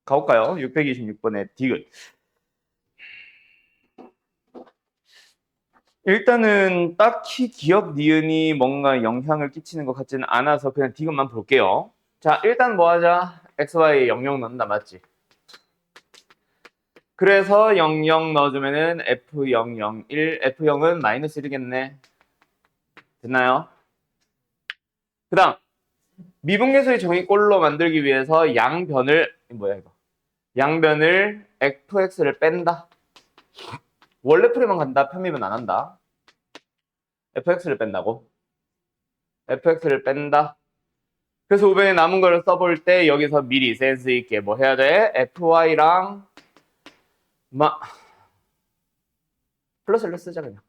가볼까요? 626번의 디귿. 일단은 딱히 기억 니은이 뭔가 영향을 끼치는 것 같지는 않아서 그냥 디귿만 볼게요. 자, 일단 뭐 하자? xy 00 넣는다, 맞지? 그래서 00 넣어주면은 F001, F0은 마이너스 1이겠네. 됐나요? 그 다음, 미분계수의 정의꼴로 만들기 위해서 양변을, 뭐야 이거? 양변을 fx를 뺀다. 원래 풀이만 간다, 편미분 안 한다. fx를 뺀다고. fx를 뺀다. 그래서 500에 남은 거를 써볼 때 여기서 미리 센스 있게 뭐 해야 돼? fy랑 플러스를 쓰자 그냥.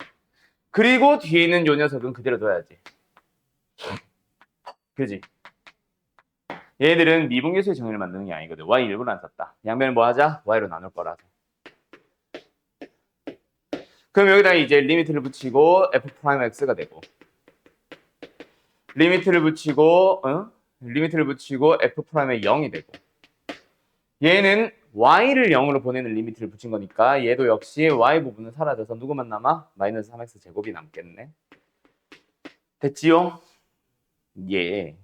그리고 뒤에 있는 요 녀석은 그대로 둬야지. 그지? 얘들은 미분계수의 정의를 만드는 게 아니거든. y 일부러 안 썼다. 양변을 뭐 하자? y로 나눌 거라서. 그럼 여기다 이제 리미트를 붙이고 f'x가 되고 리미트를 붙이고 리미트를 붙이고 f'의 0이 되고 얘는 y를 0으로 보내는 리미트를 붙인 거니까 얘도 역시 y 부분은 사라져서 누구만 남아? 마이너스 3x 제곱이 남겠네. 됐지요? 예.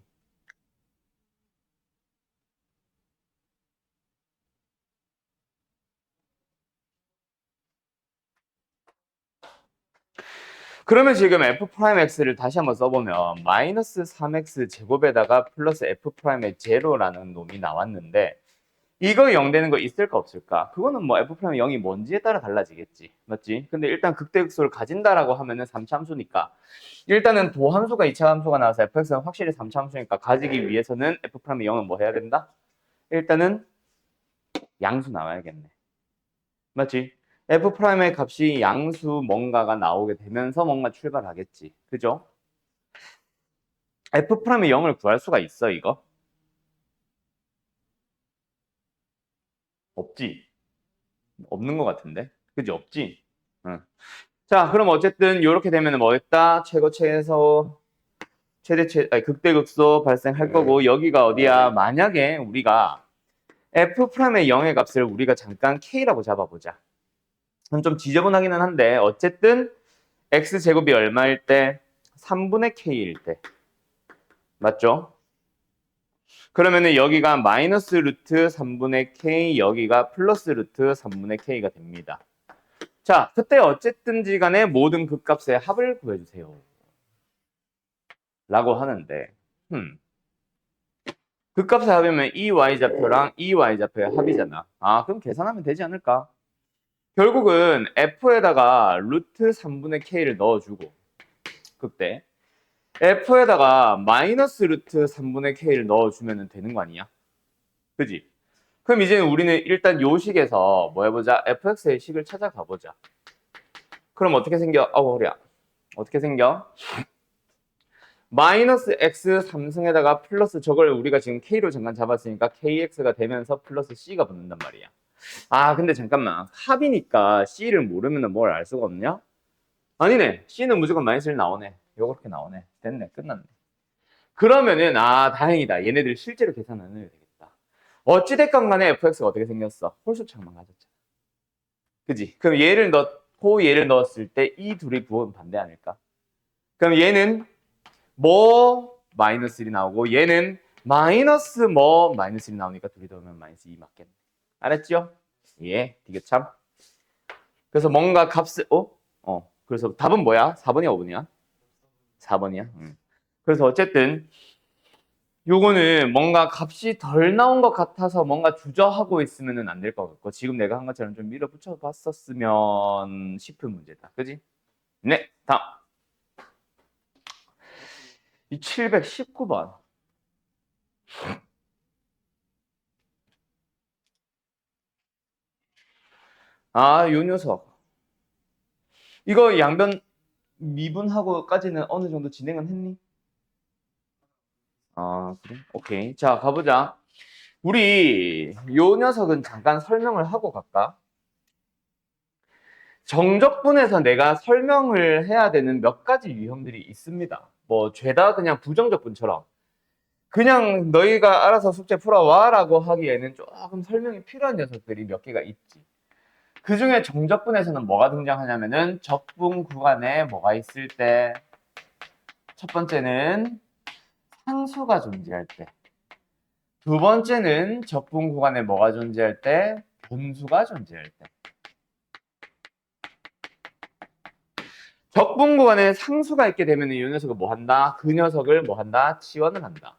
그러면 지금 f'x를 다시 한번 써보면 마이너스 3x 제곱에다가 플러스 f'의 제로라는 놈이 나왔는데 이거 0 되는 거 있을까 없을까? 그거는 뭐 f'의 0이 뭔지에 따라 달라지겠지. 맞지? 근데 일단 극대극소를 가진다라고 하면은 3차 함수니까 일단은 도함수가 2차 함수가 나와서 fx는 확실히 3차 함수니까 가지기 위해서는 f'의 0은 뭐 해야 된다? 일단은 양수 나와야겠네. 맞지? f'의 값이 양수 뭔가가 나오게 되면서 뭔가 출발하겠지. 그죠? f'의 0을 구할 수가 있어, 이거? 없지. 없는 것 같은데. 그지? 없지? 응. 자, 그럼 어쨌든 이렇게 되면 뭐 했다? 최고 최소 극대극소 발생할 거고 여기가 어디야? 만약에 우리가 f'의 0의 값을 우리가 잠깐 k라고 잡아보자. 그럼 좀 지저분하기는 한데 어쨌든 x제곱이 얼마일 때? 3분의 k일 때. 맞죠? 그러면은 여기가 마이너스 루트 3분의 k, 여기가 플러스 루트 3분의 k가 됩니다. 자, 그때 어쨌든지 간에 모든 극값의 합을 구해주세요. 라고 하는데 극값의 합이면 이 y좌표랑 이 y좌표의 합이잖아. 아, 그럼 계산하면 되지 않을까? 결국은 f에다가 루트 3분의 k를 넣어주고 그때 f에다가 마이너스 루트 3분의 k를 넣어주면 되는 거 아니야? 그지? 그럼 이제 우리는 일단 요 식에서 뭐 해보자? fx의 식을 찾아가 보자. 그럼 어떻게 생겨? 아우 허리야. 어떻게 생겨? 마이너스 x 3승에다가 플러스 저걸 우리가 지금 k로 잠깐 잡았으니까 kx가 되면서 플러스 c가 붙는단 말이야. 아 근데 잠깐만 합이니까 c를 모르면 뭘 알 수가 없냐? 아니네. c는 무조건 마이너스 1 나오네. 요렇게 나오네. 됐네. 끝났네. 그러면은 아 다행이다. 얘네들 실제로 계산 안 해도 되겠다. 어찌됐건 간에 fx가 어떻게 생겼어? 홀수창만 가졌잖아. 그지? 그럼 얘를 넣고 얘를 넣었을 때 이 둘이 부호는 반대 아닐까? 그럼 얘는 뭐 마이너스 1이 나오고 얘는 마이너스 뭐 마이너스 1이 나오니까 둘이 더하면 마이너스 2 맞겠네. 알았죠? 예, 되게 참. 그래서 뭔가 값을 그래서 답은 뭐야? 4번이야 5번이야? 4번이야. 그래서 어쨌든 요거는 뭔가 값이 덜 나온 것 같아서 뭔가 주저하고 있으면 안 될 것 같고 지금 내가 한 것처럼 좀 밀어붙여 봤었으면 싶은 문제다. 그지? 네, 다음. 이 719번. 아, 요 녀석. 이거 양변 미분하고까지는 어느 정도 진행은 했니? 아, 그래? 오케이. 자, 가보자. 우리 요 녀석은 잠깐 설명을 하고 갈까? 정적분에서 내가 설명을 해야 되는 몇 가지 유형들이 있습니다. 뭐 죄다 그냥 부정적분처럼 그냥 너희가 알아서 숙제 풀어와 라고 하기에는 조금 설명이 필요한 녀석들이 몇 개가 있지. 그 중에 정적분에서는 뭐가 등장하냐면은 적분 구간에 뭐가 있을 때, 첫 번째는 상수가 존재할 때, 두 번째는 적분 구간에 뭐가 존재할 때, 분수가 존재할 때. 적분 구간에 상수가 있게 되면 이 녀석을 뭐 한다? 그 녀석을 뭐 한다? 지원을 한다.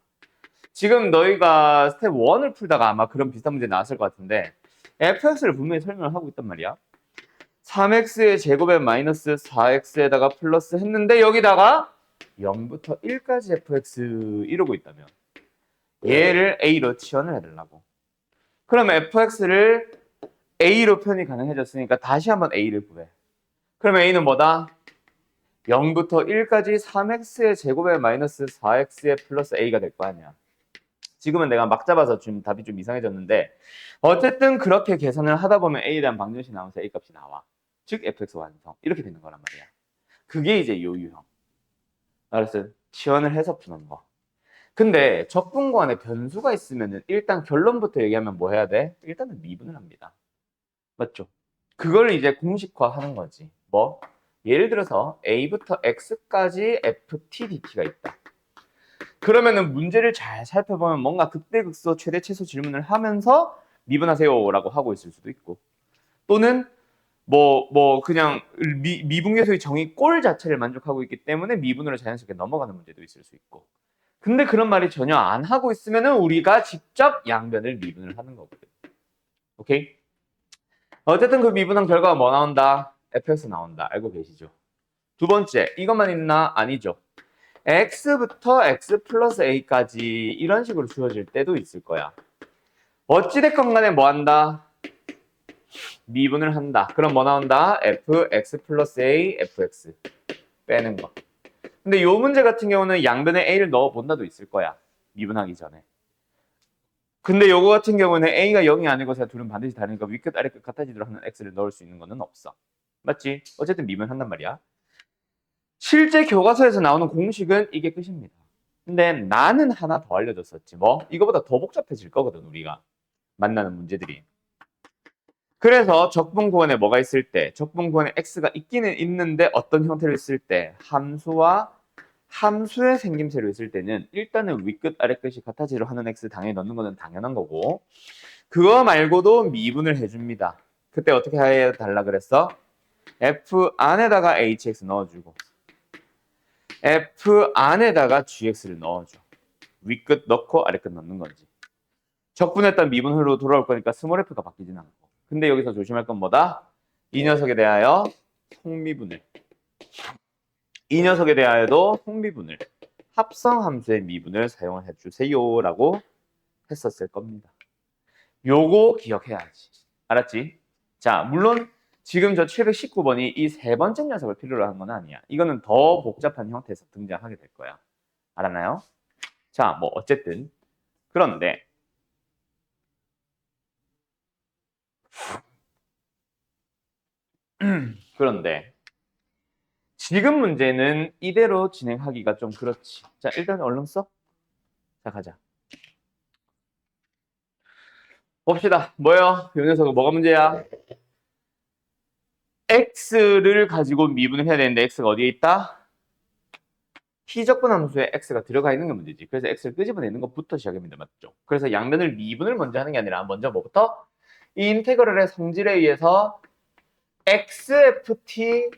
지금 너희가 스텝 1을 풀다가 아마 그런 비슷한 문제 나왔을 것 같은데 fx를 분명히 설명을 하고 있단 말이야. 3x의 제곱에 마이너스 4x에다가 플러스 했는데 여기다가 0부터 1까지 fx 이러고 있다면 얘를 a로 치환을 해달라고. 그럼 fx를 a로 표현이 가능해졌으니까 다시 한번 a를 구해. 그러면 a는 뭐다? 0부터 1까지 3x의 제곱에 마이너스 4x의 플러스 a가 될 거 아니야. 지금은 내가 막 잡아서 좀 답이 좀 이상해졌는데 어쨌든 그렇게 계산을 하다 보면 a에 대한 방정식이 나오면서 a 값이 나와. 즉 fx 완성. 이렇게 되는 거란 말이야. 그게 이제 요 유형. 알았어? 치환을 해서 푸는 거. 근데 적분구 안에 변수가 있으면은 일단 결론부터 얘기하면 뭐 해야 돼? 일단은 미분을 합니다. 맞죠? 그걸 이제 공식화하는 거지. 뭐? 예를 들어서 a부터 x까지 ft dt가 있다. 그러면은 문제를 잘 살펴보면 뭔가 극대극소 최대 최소 질문을 하면서 미분하세요라고 하고 있을 수도 있고, 또는 그냥 미분계수의 정의 꼴 자체를 만족하고 있기 때문에 미분으로 자연스럽게 넘어가는 문제도 있을 수 있고. 근데 그런 말이 전혀 안 하고 있으면은 우리가 직접 양변을 미분을 하는 거거든. 오케이? 어쨌든 그 미분한 결과가 뭐 나온다? fx 나온다. 알고 계시죠? 두 번째, 이것만 있나? 아니죠. x부터 x 플러스 a까지 이런 식으로 주어질 때도 있을 거야. 어찌됐건 간에 뭐 한다? 미분을 한다. 그럼 뭐 나온다? fx 플러스 a, fx 빼는 거. 근데 요 문제 같은 경우는 양변에 a를 넣어 본다도 있을 거야. 미분하기 전에. 근데 요거 같은 경우는 a가 0이 아니고서 둘은 반드시 다르니까 위끝 아래끝 같아지도록 하는 x를 넣을 수 있는 거는 없어. 맞지? 어쨌든 미분한단 말이야. 실제 교과서에서 나오는 공식은 이게 끝입니다. 근데 나는 하나 더 알려줬었지. 뭐? 이거보다 더 복잡해질 거거든, 우리가. 만나는 문제들이. 그래서 적분구간에 뭐가 있을 때, 적분구간에 x가 있기는 있는데 어떤 형태를 쓸 때, 함수와 함수의 생김새로 있을 때는 일단은 위끝 아래끝이 같아지로 하는 x 당연히 넣는 거는 당연한 거고, 그거 말고도 미분을 해줍니다. 그때 어떻게 해달라 그랬어? f 안에다가 hx 넣어주고 f 안에다가 gx를 넣어줘. 위끝 넣고 아래끝 넣는 건지. 적분했던 미분으로 돌아올 거니까 스몰 f가 바뀌진 않고. 근데 여기서 조심할 건 뭐다? 이 녀석에 대하여 속미분을. 이 녀석에 대하여도 속미분을. 합성함수의 미분을 사용을 해주세요 라고 했었을 겁니다. 요거 기억해야지. 알았지? 자, 물론 지금 저 719번이 이 세 번째 녀석을 필요로 한 건 아니야. 이거는 더 복잡한 형태에서 등장하게 될 거야. 알았나요? 자, 뭐 어쨌든 그런데 그런데 지금 문제는 이대로 진행하기가 좀 그렇지. 자, 일단 얼른 써. 자, 가자. 봅시다. 뭐요? 이 녀석은 뭐가 문제야? x를 가지고 미분을 해야 되는데 x가 어디에 있다? T적분 함수에 x가 들어가 있는 게 문제지. 그래서 x를 끄집어내는 것부터 시작합니다. 맞죠? 그래서 양면을 미분을 먼저 하는 게 아니라 먼저 뭐부터? 이 인테그럴의 성질에 의해서 xft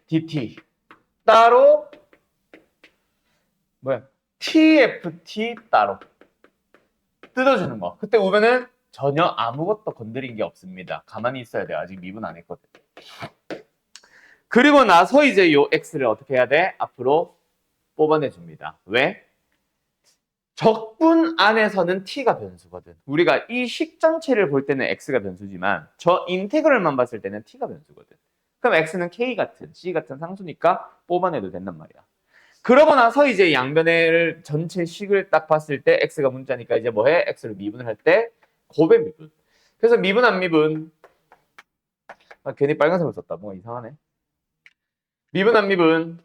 dt 따로 뭐야? tft 따로 뜯어주는 거. 그때 오면은 전혀 아무것도 건드린 게 없습니다. 가만히 있어야 돼요. 아직 미분 안 했거든. 그리고 나서 이제 요 x를 어떻게 해야 돼? 앞으로 뽑아내 줍니다. 왜? 적분 안에서는 t가 변수거든. 우리가 이 식 전체를 볼 때는 x가 변수지만 저 인테그럴만 봤을 때는 t가 변수거든. 그럼 x는 k 같은, c 같은 상수니까 뽑아내도 된단 말이야. 그러고 나서 이제 양변의 전체 식을 딱 봤을 때 x가 문자니까 이제 뭐해? x를 미분을 할 때 곱의 미분. 그래서 미분 안 미분? 아, 괜히 빨간색을 썼다. 뭔가 이상하네. 미분 안 미분?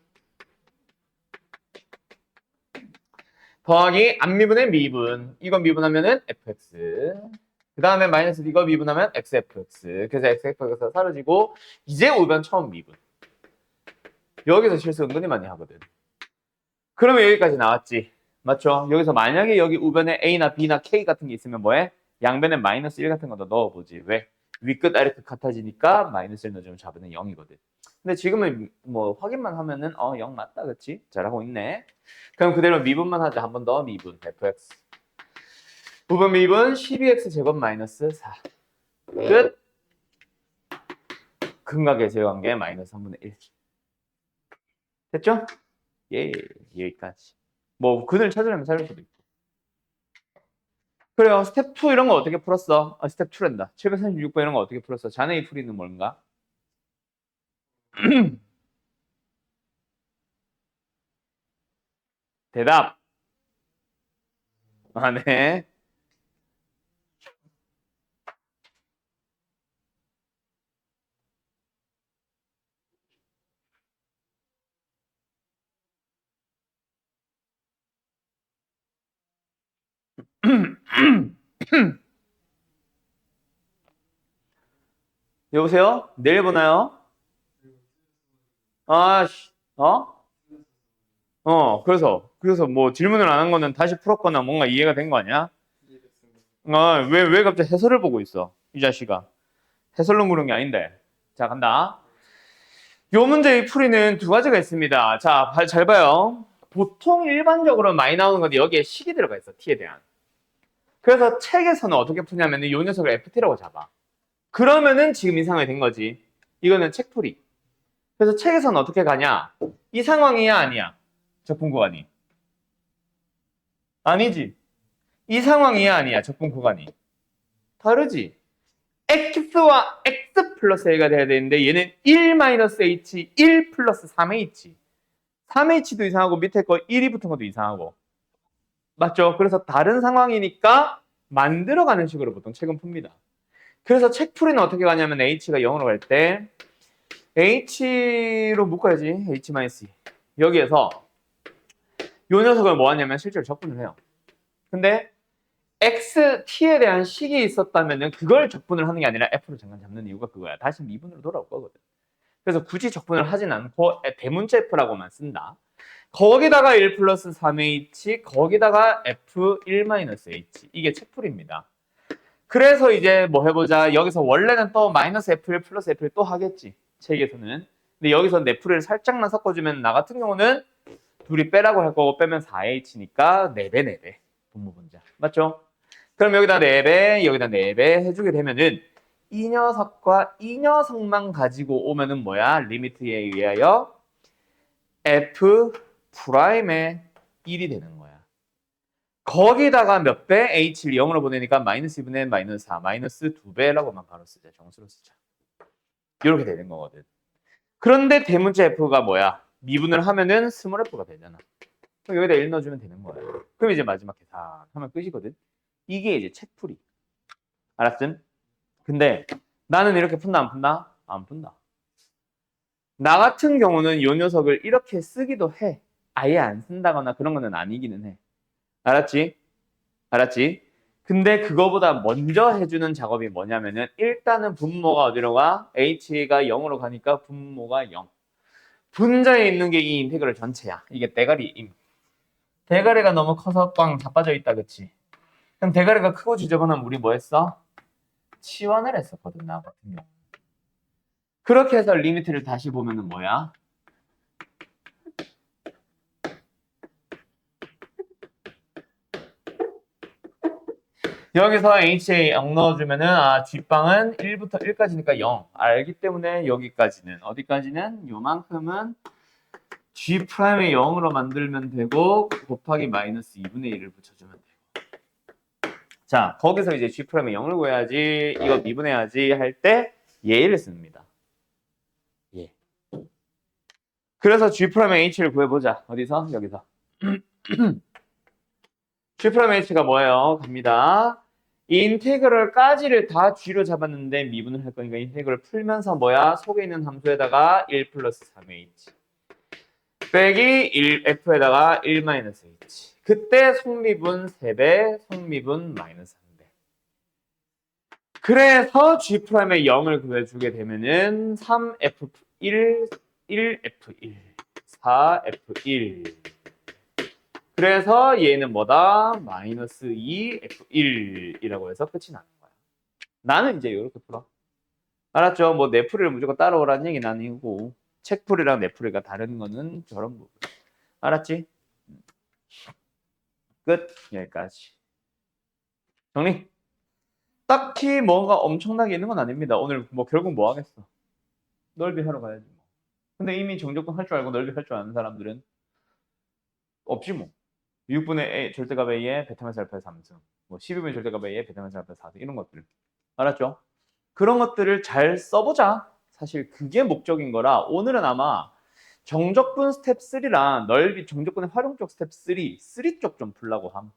더하기 앞미분의 미분. 이거 미분하면은 fx. 그 다음에 마이너스 이거 미분하면 xfx. 그래서 xfx가 사라지고 이제 우변 처음 미분. 여기서 실수 은근히 많이 하거든. 그러면 여기까지 나왔지. 맞죠? 여기서 만약에 여기 우변에 a나 b나 k 같은 게 있으면 뭐해? 양변에 마이너스 1 같은 거 더 넣어보지. 왜? 위끝 아래끝 같아지니까 마이너스 1 넣어주면 좌변은 0이거든. 근데 지금은 뭐 확인만 하면은 0 맞다 그치? 잘하고 있네. 그럼 그대로 미분만 하자. 한 번 더 미분 fx. 부분 미분 12x 제곱 마이너스 4. 끝. 근각의 제곱관계 마이너스 3분의 1. 됐죠? 예, 여기까지. 뭐 근을 찾으려면 찾을 수도 있고. 그래요. 스텝 2 이런 거 어떻게 풀었어? 스텝 2란다. 736번 이런 거 어떻게 풀었어? 자네의 풀이는 뭔가? 대답. 네. 여보세요? 내일 보나요? 씨, 그래서 뭐 질문을 안 한 거는 다시 풀었거나 뭔가 이해가 된 거 아니야? 왜 갑자기 해설을 보고 있어? 이 자식아. 해설로 물은 게 아닌데. 자, 간다. 요 문제의 풀이는 두 가지가 있습니다. 자, 잘 봐요. 보통 일반적으로 많이 나오는 건데 여기에 식이 들어가 있어, t에 대한. 그래서 책에서는 어떻게 푸냐면 요 녀석을 ft라고 잡아. 그러면은 지금 이 상황이 된 거지. 이거는 책풀이. 그래서 책에서는 어떻게 가냐? 이 상황이야, 아니야? 적분 구간이. 아니지. 이 상황이야, 아니야? 적분 구간이. 다르지. x와 x 플러스 a가 돼야 되는데 얘는 1-h, 1 플러스 3h. 3h도 이상하고 밑에 거 1이 붙은 것도 이상하고. 맞죠? 그래서 다른 상황이니까 만들어가는 식으로 보통 책은 풉니다. 그래서 책 풀이는 어떻게 가냐면 h가 0으로 갈 때 h로 묶어야지. h-2. 여기에서 요 녀석을 뭐 하냐면 실제로 적분을 해요. 근데 x, t에 대한 식이 있었다면 그걸 적분을 하는 게 아니라 f로 잠깐 잡는 이유가 그거야. 다시 미분으로 돌아올 거거든. 그래서 굳이 적분을 하진 않고 대문자 f라고만 쓴다. 거기다가 1 플러스 3h, 거기다가 f1-h. 이게 책풀이입니다. 그래서 이제 뭐 해보자. 여기서 원래는 또 마이너스 f1 플러스 f1 또 하겠지. 책에서는. 근데 여기서 내 풀이를 살짝만 섞어주면 나 같은 경우는 둘이 빼라고 할 거고 빼면 4h니까 4배, 4배. 분모분자. 맞죠? 그럼 여기다 4배, 여기다 4배 해주게 되면은 이 녀석과 이 녀석만 가지고 오면은 뭐야? 리미트에 의하여 f 프라임의 1이 되는 거야. 거기다가 몇 배? h를 0으로 보내니까 마이너스 2분의 마이너스 4, 마이너스 2배라고만 바로 쓰자. 정수로 쓰자. 이렇게 되는 거거든. 그런데 대문자 f가 뭐야? 미분을 하면은 스몰 f가 되잖아. 그럼 여기다 1 넣어주면 되는 거야. 그럼 이제 마지막 계산하면 끝이거든. 이게 이제 책풀이. 알았음? 근데 나는 이렇게 푼다 안 푼다? 안 푼다. 나 같은 경우는 요 녀석을 이렇게 쓰기도 해. 아예 안 쓴다거나 그런 거는 아니기는 해. 알았지? 알았지? 근데 그거보다 먼저 해주는 작업이 뭐냐면은 일단은 분모가 어디로 가? h가 0으로 가니까 분모가 0. 분자에 있는 게 이 인테그럴 전체야. 이게 대가리. 대가리가 너무 커서 꽝 자빠져 있다, 그치? 그럼 대가리가 크고 지저분하면 우리 뭐 했어? 치환을 했었거든, 나 같은 경우. 그렇게 해서 리미트를 다시 보면은 뭐야? 여기서 HA 0 넣어주면은 뒷방은 1부터 1까지니까 0 알기 때문에 여기까지는 어디까지는 요만큼은 G'의 0으로 만들면 되고 곱하기 마이너스 2분의 1을 붙여주면 되고 자 거기서 이제 G'의 0을 구해야지 이거 미분해야지 할 때 얘를 씁니다. 예. 그래서 G'의 H를 구해보자. 어디서? 여기서. G'의 H가 뭐예요? 갑니다. 인테그럴까지를 다 G로 잡았는데 미분을 할 거니까 인테그럴 풀면서 뭐야? 속에 있는 함수에다가 1 플러스 3H 빼기 1F에다가 1 마이너스 H 그때 속립은 3배, 속립은 마이너스 1배. 그래서 G'의 0을 구해주게 되면은 3F1, 1F1, 4F1. 그래서 얘는 뭐다? 마이너스 2F1이라고 해서 끝이 나는 거야. 나는 이제 이렇게 풀어. 알았죠? 뭐 내 풀이를 무조건 따라오라는 얘기는 아니고 책 풀이랑 내 풀이가 다른 거는 저런 부분. 알았지? 끝. 여기까지. 정리. 딱히 뭔가 엄청나게 있는 건 아닙니다. 오늘 뭐 결국 뭐 하겠어? 넓이 하러 가야지 뭐. 근데 이미 정적분 할 줄 알고 넓이 할 줄 아는 사람들은 없지 뭐. 6분의 A 절대값 A에 베타면스 알파의 3승. 뭐 12분의 절대값 A에 베타면스 알파의 4승. 이런 것들. 알았죠? 그런 것들을 잘 써보자. 사실 그게 목적인 거라 오늘은 아마 정적분 스텝 3랑 넓이 정적분의 활용적 스텝 3 쪽 좀 풀라고 함.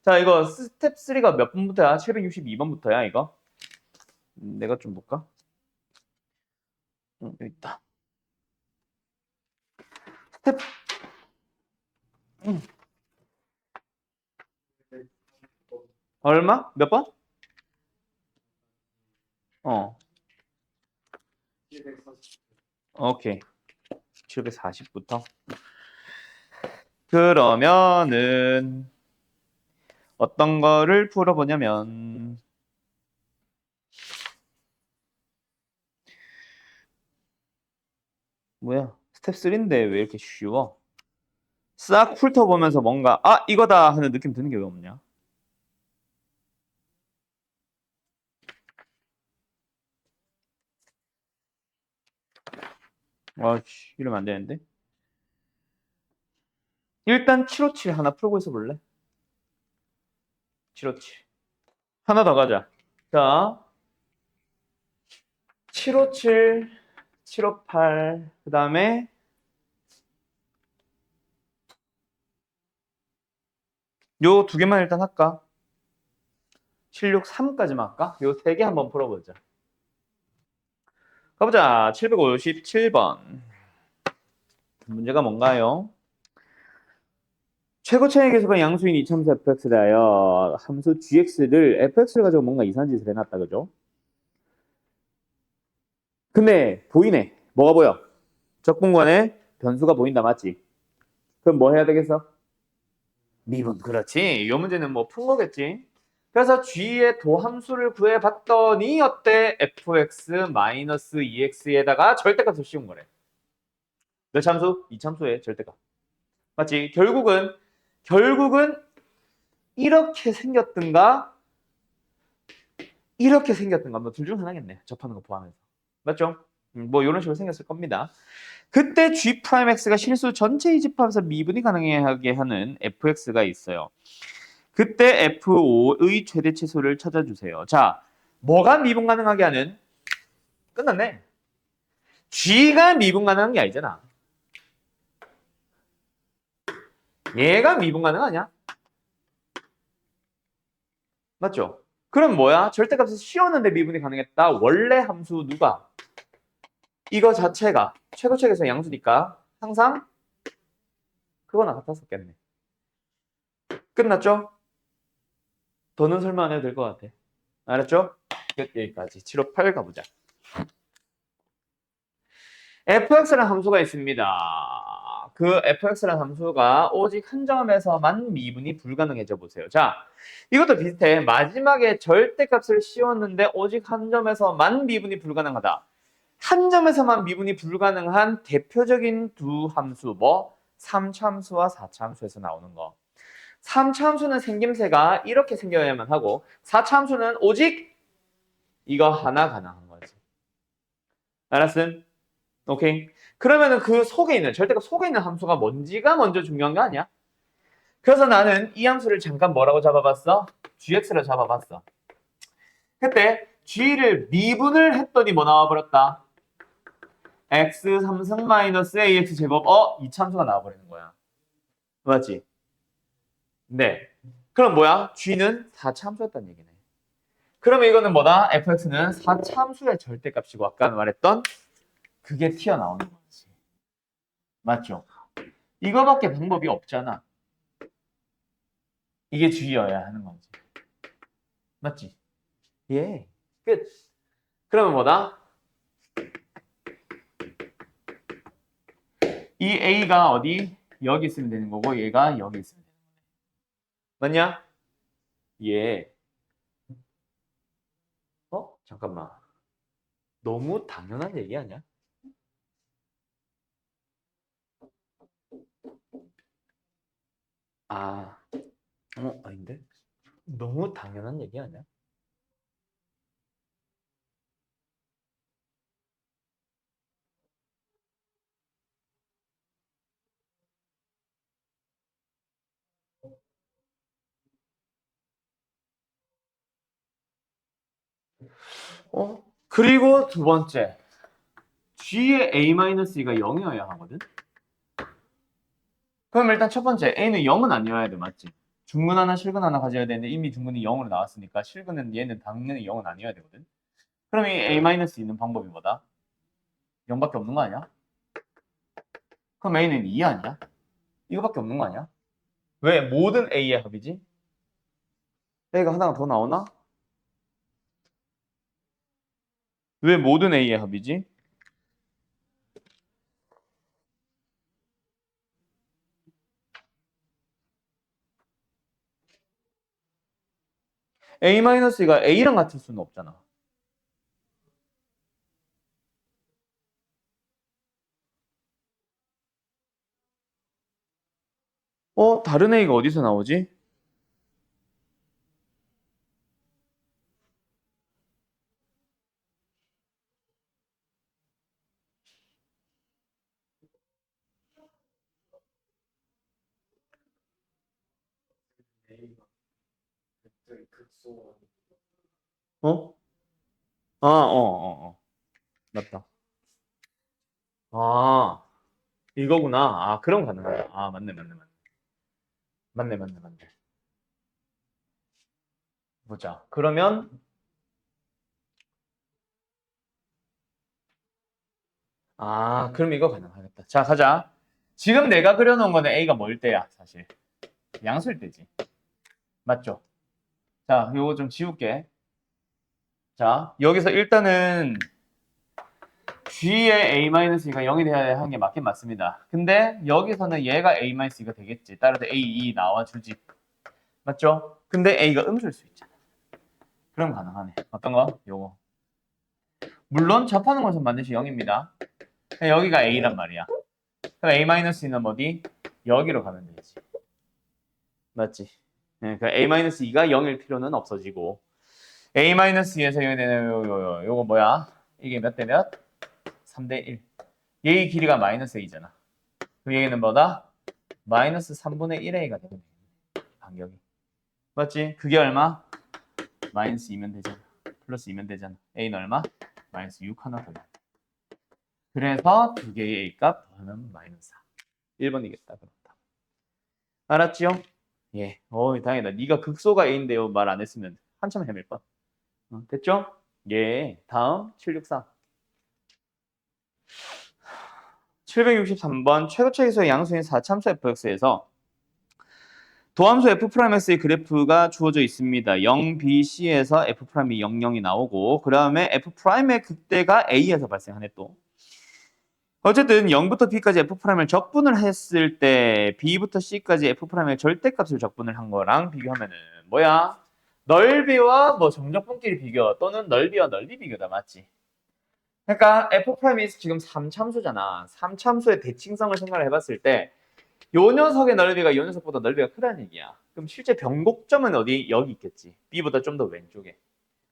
자, 이거 스텝 3가 몇 번부터야? 762번부터야, 이거? 내가 좀 볼까? 여기 있다. 스텝 얼마? 몇 번? 어. 오케이. 740부터. 그러면은 어떤 거를 풀어보냐면 뭐야? 스텝 3인데 왜 이렇게 쉬워? 싹 훑어보면서 뭔가 이거다 하는 느낌 드는 게 왜 없냐? 이러면 안 되는데. 일단 757 하나 풀고 있어 볼래? 757 하나 더 가자. 자, 757, 758, 그 다음에 요 두 개만 일단 할까? 763까지만 할까? 요 세 개 한번 풀어보자. 가보자. 757번. 문제가 뭔가요? 최고차의 계수가 양수인 이참수 fx를 하여 함수 gx를 fx를 가지고 뭔가 이상한 짓을 해놨다. 그죠? 근데 보이네. 뭐가 보여? 적분관에 변수가 보인다. 맞지? 그럼 뭐 해야 되겠어? 미분. 그렇지. 이 문제는 뭐 푼 거겠지. 그래서 g의 도함수를 구해봤더니 어때? fx-2x에다가 절대값을 씌운 거래. 몇 참수? 이 참수의 절대값. 맞지? 결국은 이렇게 생겼든가 이렇게 생겼든가 뭐 둘 중 하나겠네. 접하는 거 포함해서. 맞죠? 뭐 이런 식으로 생겼을 겁니다. 그때 G'X가 실수 전체 이집합에서 미분이 가능하게 하는 fx가 있어요. 그때 f5의 최대치수를 찾아주세요. 자, 뭐가 미분 가능하게 하는? 끝났네. G가 미분 가능한 게 아니잖아. 얘가 미분 가능하냐? 맞죠? 그럼 뭐야? 절대값에서 씌웠는데 미분이 가능했다. 원래 함수 누가? 이거 자체가 최고책에서 양수니까 항상 그거나 같았었겠네. 끝났죠? 더는 설명 안 해도 될 것 같아. 알았죠? 여기까지. 758 가보자. fx라는 함수가 있습니다. 그 fx라는 함수가 오직 한 점에서만 미분이 불가능해져 보세요. 자, 이것도 비슷해. 마지막에 절대값을 씌웠는데 오직 한 점에서만 미분이 불가능하다. 한 점에서만 미분이 불가능한 대표적인 두 함수, 뭐 3차함수와 4차함수에서 나오는 거. 3차함수는 생김새가 이렇게 생겨야만 하고 4차함수는 오직 이거 하나 가능한 거지. 알았음? 오케이. 그러면은 그 속에 있는 절대값 속에 있는 함수가 뭔지가 먼저 중요한 거 아니야? 그래서 나는 이 함수를 잠깐 뭐라고 잡아봤어? gx로 잡아봤어. 그때 g를 미분을 했더니 뭐 나와버렸다? x 3승 마이너스 ax 제곱 이참수가 나와버리는 거야. 맞지? 네. 그럼 뭐야? g는 4차함수였다는 얘기네. 그러면 이거는 뭐다? fx는 4차함수의 절대값이고 아까 말했던 그게 튀어나오는 거지. 맞죠? 이거밖에 방법이 없잖아. 이게 G여야 하는 거지. 맞지? 예. 끝. 그러면 뭐다? 이 A가 어디? 여기 있으면 되는 거고 얘가 여기 있으면 되는 거네. 맞냐? 예. 잠깐만. 너무 당연한 얘기 아니야? 아, 아닌데? 너무 당연한 얘기 아니야? 그리고 두 번째. G의 A-E가 0이어야 하거든? 그럼 일단 첫 번째, A는 0은 아니어야 돼, 맞지? 중근 하나, 실근 하나 가져야 되는데 이미 중근이 0으로 나왔으니까 실근은 얘는 당연히 0은 아니어야 되거든? 그럼 이 A- 있는 방법이 뭐다? 0밖에 없는 거 아니야? 그럼 A는 2 아니야? 이거밖에 없는 거 아니야? 왜 모든 A의 합이지? A가 하나가 더 나오나? 왜 모든 A의 합이지? A-가 A랑 같을 수는 없잖아. 다른 A가 어디서 나오지? 어? 맞다. 아, 이거구나. 그럼 가능하다. 맞네, 맞네, 맞네. 맞네, 맞네, 맞네. 보자. 그러면, 그럼 이거 가능하겠다. 자, 가자. 지금 내가 그려놓은 거는 A가 뭘 때야, 사실. 양수일 때지. 맞죠? 자, 이거 좀 지울게. 자, 여기서 일단은 G의 A-E가 0이 돼야 하는 게 맞긴 맞습니다. 근데 여기서는 얘가 A-E가 되겠지. 따라서 A2 나와주지. 맞죠? 근데 A가 음수일 수 있잖아. 그럼 가능하네. 어떤 거? 요거. 물론 접하는 것은 반드시 0입니다. 여기가 A란 말이야. 그럼 A-는 어디? 여기로 가면 되지. 맞지? 네, 그 A-2가 0일 필요는 없어지고 A-2에서 요거 뭐야? 이게 몇 대 몇? 3대 1. 얘의 길이가 마이너스 A잖아. 그럼 얘는 뭐다? 마이너스 3분의 1A가 되는 거야. 간격이. 맞지? 그게 얼마? 마이너스 2면 되잖아. 플러스 2면 되잖아. A는 얼마? 마이너스 6 하나 더. 그래서 두 개의 A 값 더하면 마이너스 4. 1번이겠다. 그렇다. 알았지요? 예. 다행이다. 네가 극소가 A인데요. 말 안 했으면 한참 헤맬 뻔. 됐죠? 예. 다음 764. 763번 최고차기수의 양수인 4참수 fx에서 도함수 f'x의 그래프가 주어져 있습니다. 0bc에서 f'이 00이 나오고 그 다음에 f'의 극대가 a에서 발생하네 또. 어쨌든 0부터 b까지 f'을 적분을 했을 때 b부터 c까지 f'의 절대값을 적분을 한 거랑 비교하면은 뭐야? 넓이와 뭐 정적분끼리 비교 또는 넓이와 넓이 비교다 맞지? 그러니까 f'이 지금 3참수잖아. 3참수의 대칭성을 생각을 해봤을 때 요 녀석의 넓이가 요 녀석보다 넓이가 크다는 얘기야. 그럼 실제 변곡점은 어디? 여기 있겠지. b보다 좀 더 왼쪽에.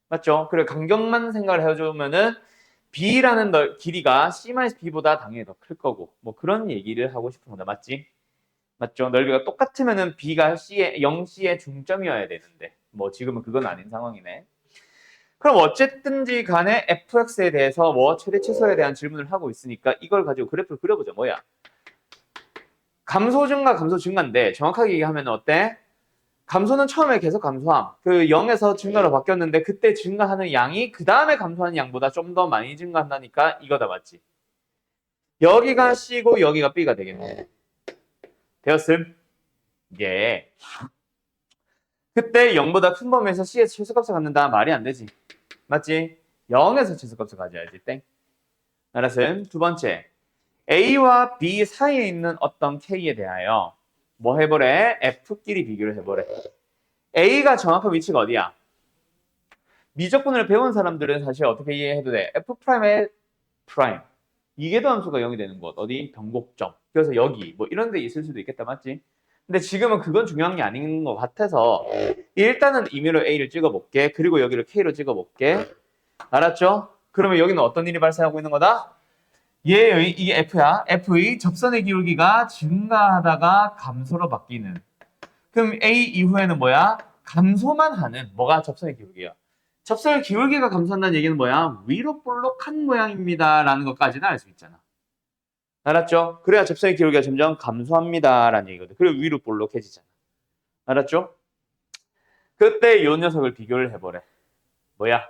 맞죠? 그리고 간격만 생각을 해주면은 b라는 길이가 c-b보다 당연히 더 클 거고 뭐 그런 얘기를 하고 싶은 거다. 맞지? 맞죠? 넓이가 똑같으면은 b가 0c의 중점이어야 되는데 뭐 지금은 그건 아닌 상황이네. 그럼 어쨌든지 간에 fx에 대해서 뭐 최대 최소에 대한 질문을 하고 있으니까 이걸 가지고 그래프를 그려보자. 뭐야? 감소 증가 감소 증가인데 정확하게 얘기하면 어때? 감소는 처음에 계속 감소함. 그 0에서 증가로 바뀌었는데 그때 증가하는 양이 그 다음에 감소하는 양보다 좀 더 많이 증가한다니까 이거다 맞지? 여기가 C고 여기가 B가 되겠네. 되었음? 예. 그때 0보다 큰 범위에서 C에서 최소값을 갖는다. 말이 안 되지. 맞지? 0에서 최소값을 가져야지. 땡. 알았음. 두 번째. A와 B 사이에 있는 어떤 K에 대하여 뭐 해보래? F끼리 비교를 해보래. A가 정확한 위치가 어디야? 미적분을 배운 사람들은 사실 어떻게 이해해도 돼? F'의 프라임. 이계도 함수가 0이 되는 곳. 어디? 변곡점. 그래서 여기 뭐 이런 데 있을 수도 있겠다. 맞지? 근데 지금은 그건 중요한 게 아닌 것 같아서 일단은 임의로 A를 찍어볼게. 그리고 여기를 K로 찍어볼게. 알았죠? 그러면 여기는 어떤 일이 발생하고 있는 거다? 얘의 이게 F야. F의 접선의 기울기가 증가하다가 감소로 바뀌는. 그럼 A 이후에는 뭐야? 감소만 하는 뭐가 접선의 기울기야. 접선의 기울기가 감소한다는 얘기는 뭐야? 위로 볼록한 모양입니다. 라는 것까지는 알 수 있잖아. 알았죠? 그래야 접선의 기울기가 점점 감소합니다. 라는 얘기거든. 그리고 위로 볼록해지잖아. 알았죠? 그때 이 녀석을 비교를 해보래. 뭐야?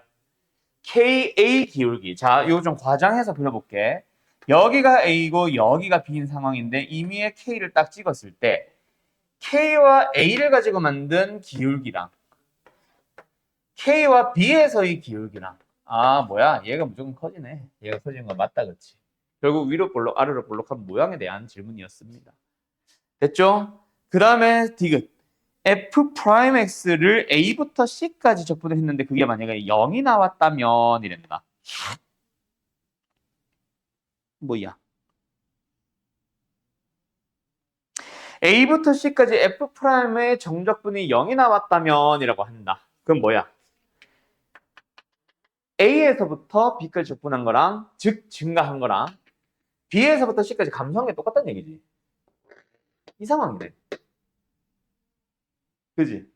KA 기울기. 자, 이거 좀 과장해서 그려볼게. 여기가 A고 여기가 B인 상황인데 임의의 K를 딱 찍었을 때 K와 A를 가지고 만든 기울기랑 K와 B에서의 기울기랑 뭐야 얘가 무조건 커지네. 얘가 커지는 건 맞다 그치? 결국 위로 볼록 아래로 볼록한 모양에 대한 질문이었습니다. 됐죠? 그 다음에 디귿 F'X를 A부터 C까지 적분을 했는데 그게 만약에 0이 나왔다면 이랬다. 뭐야? A부터 C까지 F'의 정적분이 0이 나왔다면 이라고 한다. 그럼 뭐야? A에서부터 B까지 적분한 거랑 즉 증가한 거랑 B에서부터 C까지 감소한 게 똑같다는 얘기지. 이 상황이네. 그지?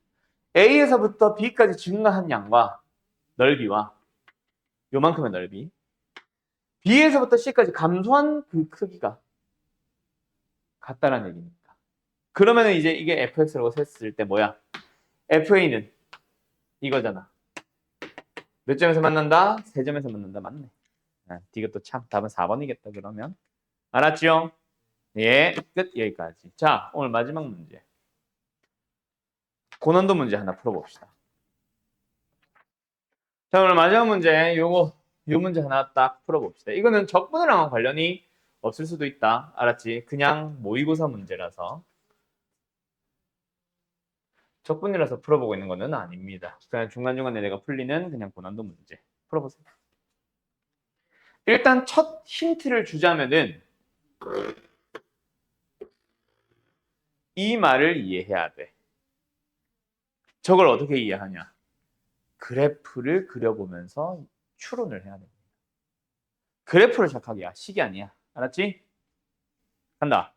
A에서부터 B까지 증가한 양과 넓이와 요만큼의 넓이 B에서부터 C까지 감소한 그 크기가 같다라는 얘기니까. 그러면 이제 이게 fx라고 했을 때 뭐야? fa는 이거잖아. 몇 점에서 만난다? 세 점에서 만난다. 맞네. 이것도 참 답은 4번이겠다 그러면. 알았죠? 예, 끝 여기까지. 자, 오늘 마지막 문제. 고난도 문제 하나 풀어봅시다. 자, 오늘 마지막 문제 요 문제 하나 딱 풀어봅시다. 이거는 적분이랑 관련이 없을 수도 있다. 알았지? 그냥 모의고사 문제라서. 적분이라서 풀어보고 있는 거는 아닙니다. 그냥 중간중간에 내가 풀리는 그냥 고난도 문제. 풀어보세요. 일단 첫 힌트를 주자면은 이 말을 이해해야 돼. 저걸 어떻게 이해하냐? 그래프를 그려보면서 추론을 해야 됩니다. 그래프를 시작하기야. 식이 아니야. 알았지? 간다.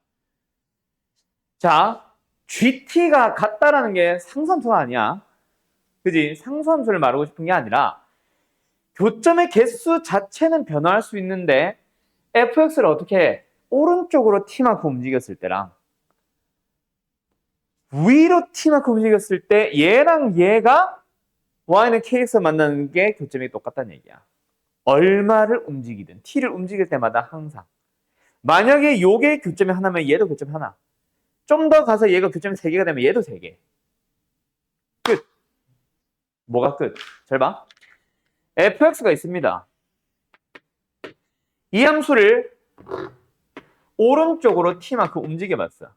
자, GT가 같다라는 게 상수함수가 아니야. 그지? 상수함수를 말하고 싶은 게 아니라 교점의 개수 자체는 변화할 수 있는데 fx를 어떻게 해? 오른쪽으로 t만큼 움직였을 때랑 위로 t만큼 움직였을 때 얘랑 얘가 y는 kx를 만나는 게 교점이 똑같다는 얘기야. 얼마를 움직이든 t를 움직일 때마다 항상 만약에 요게 교점이 하나면 얘도 교점이 하나. 좀 더 가서 얘가 교점이 3개가 되면 얘도 3개. 끝. 뭐가 끝? 잘 봐. fx가 있습니다. 이 함수를 오른쪽으로 t만큼 움직여봤어.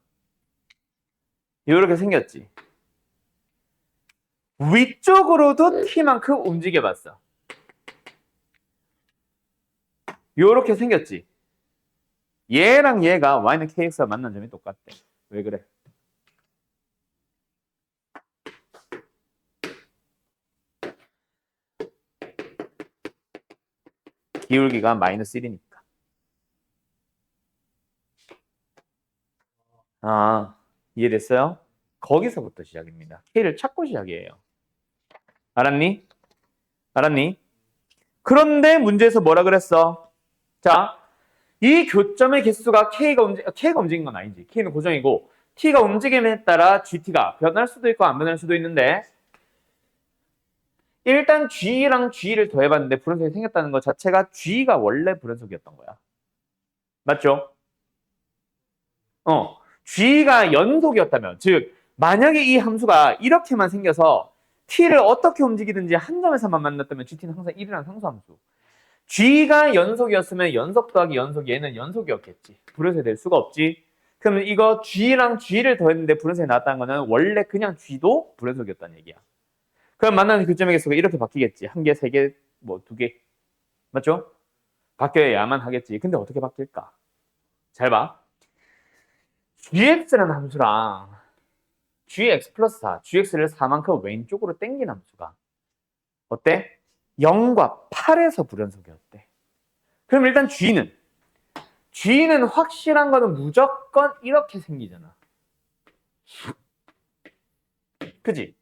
이렇게 생겼지. 위쪽으로도 t만큼 움직여봤어. 이렇게 생겼지. 얘랑 얘가 y는 kx와 만난 점이 똑같대. 왜 그래? 기울기가 마이너스 1이니까. 이해됐어요? 거기서부터 시작입니다. k를 찾고 시작이에요. 알았니? 알았니? 그런데 문제에서 뭐라 그랬어? 자, 이 교점의 개수가 K가 움직인 건 아니지. K는 고정이고 T가 움직임에 따라 GT가 변할 수도 있고 안 변할 수도 있는데 일단 G랑 G를 더해봤는데 불연속이 생겼다는 것 자체가 G가 원래 불연속이었던 거야. 맞죠? G가 연속이었다면 즉 만약에 이 함수가 이렇게만 생겨서 t를 어떻게 움직이든지 한 점에서만 만났다면 gt는 항상 1이라는 상수함수. g가 연속이었으면 연속 더하기 연속 얘는 연속이었겠지. 불연속이 될 수가 없지. 그러면 이거 g랑 g를 더했는데 불연속이 나왔다는 거는 원래 그냥 g도 불연속이었다는 얘기야. 그럼 만나는 교점의 개수가 이렇게 바뀌겠지. 한 개, 세 개, 뭐 두 개. 맞죠? 바뀌어야만 하겠지. 근데 어떻게 바뀔까? 잘 봐. gx라는 함수랑 gx 플러스 4, gx를 4만큼 왼쪽으로 당긴 함수가 어때? 0과 8에서 불연속이었대. 그럼 일단 G는 확실한 거는 무조건 이렇게 생기잖아. 그지?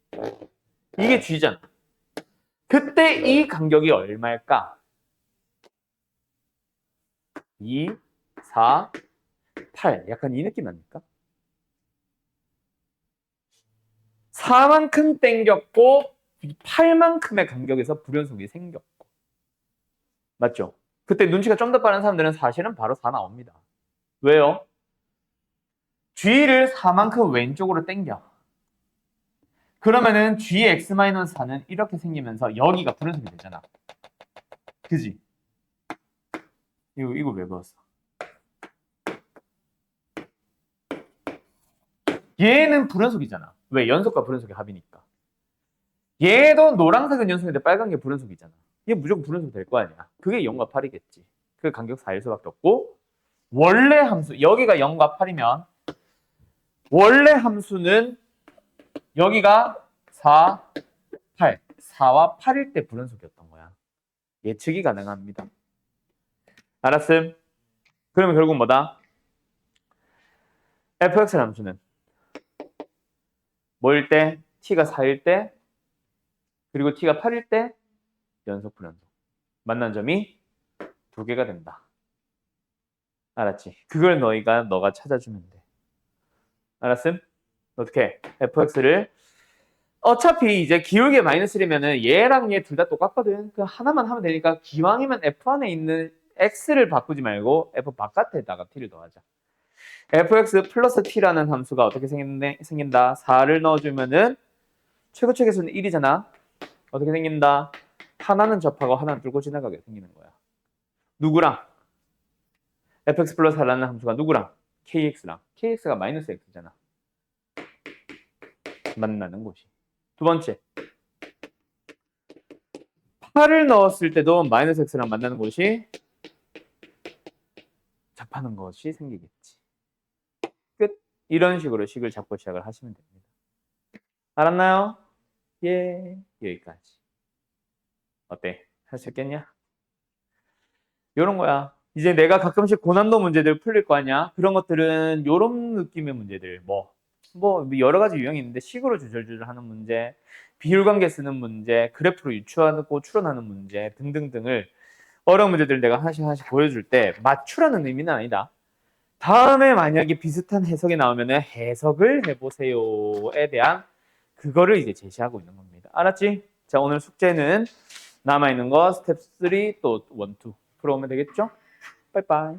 이게 G잖아. 그때 이 간격이 얼마일까? 2, 4, 8. 약간 이 느낌 아닙니까? 4만큼 땡겼고 8만큼의 간격에서 불연속이 생겼고. 맞죠? 그때 눈치가 좀 더 빠른 사람들은 사실은 바로 4 나옵니다. 왜요? G를 4만큼 왼쪽으로 당겨. 그러면은 gx-4는 이렇게 생기면서 여기가 불연속이 되잖아. 그지? 이거 왜 배웠어? 얘는 불연속이잖아. 왜? 연속과 불연속의 합이니까. 얘도 노란색은 연속인데 빨간 게 불연속이잖아. 얘 무조건 불연속 될 거 아니야. 그게 0과 8이겠지. 그 간격 4일 수밖에 없고 원래 함수, 여기가 0과 8이면 원래 함수는 여기가 4, 8. 4와 8일 때 불연속이었던 거야. 예측이 가능합니다. 알았음? 그러면 결국 뭐다? fx 함수는 뭐일 때? t가 4일 때 그리고 t가 8일 때 연속 불연속 만난 점이 2개가 된다. 알았지? 그걸 너가 찾아주면 돼. 알았음? 어떻게? fx를 어차피 이제 기울기 -1이면은 얘랑 얘 둘 다 똑같거든. 그 하나만 하면 되니까 기왕이면 f 안에 있는 x를 바꾸지 말고 f 바깥에다가 t를 더하자. fx 플러스 t라는 함수가 어떻게 생긴다? 4를 넣어주면은 최고치 개수는 1이잖아. 어떻게 생긴다? 하나는 접하고 하나는 뚫고 지나가게 생기는 거야. 누구랑? fx 플러스 4라는 함수가 누구랑? kx랑. kx가 마이너스 x잖아. 만나는 곳이. 두 번째. 8을 넣었을 때도 마이너스 x랑 만나는 곳이 접하는 것이 생기겠지. 끝. 이런 식으로 식을 잡고 시작을 하시면 됩니다. 알았나요? 예. 여기까지. 어때? 할 수 있겠냐? 요런 거야. 이제 내가 가끔씩 고난도 문제들 풀릴 거 아니야? 그런 것들은 요런 느낌의 문제들. 뭐 여러 가지 유형이 있는데 식으로 주절주절 하는 문제, 비율관계 쓰는 문제, 그래프로 유추하고 추론하는 문제 등등등을 어려운 문제들 내가 하나씩 보여줄 때 맞추라는 의미는 아니다. 다음에 만약에 비슷한 해석이 나오면 해석을 해보세요에 대한 그거를 이제 제시하고 있는 겁니다. 알았지? 자, 오늘 숙제는 남아있는 거 스텝 3 또 1, 2 풀어오면 되겠죠? 빠이빠이.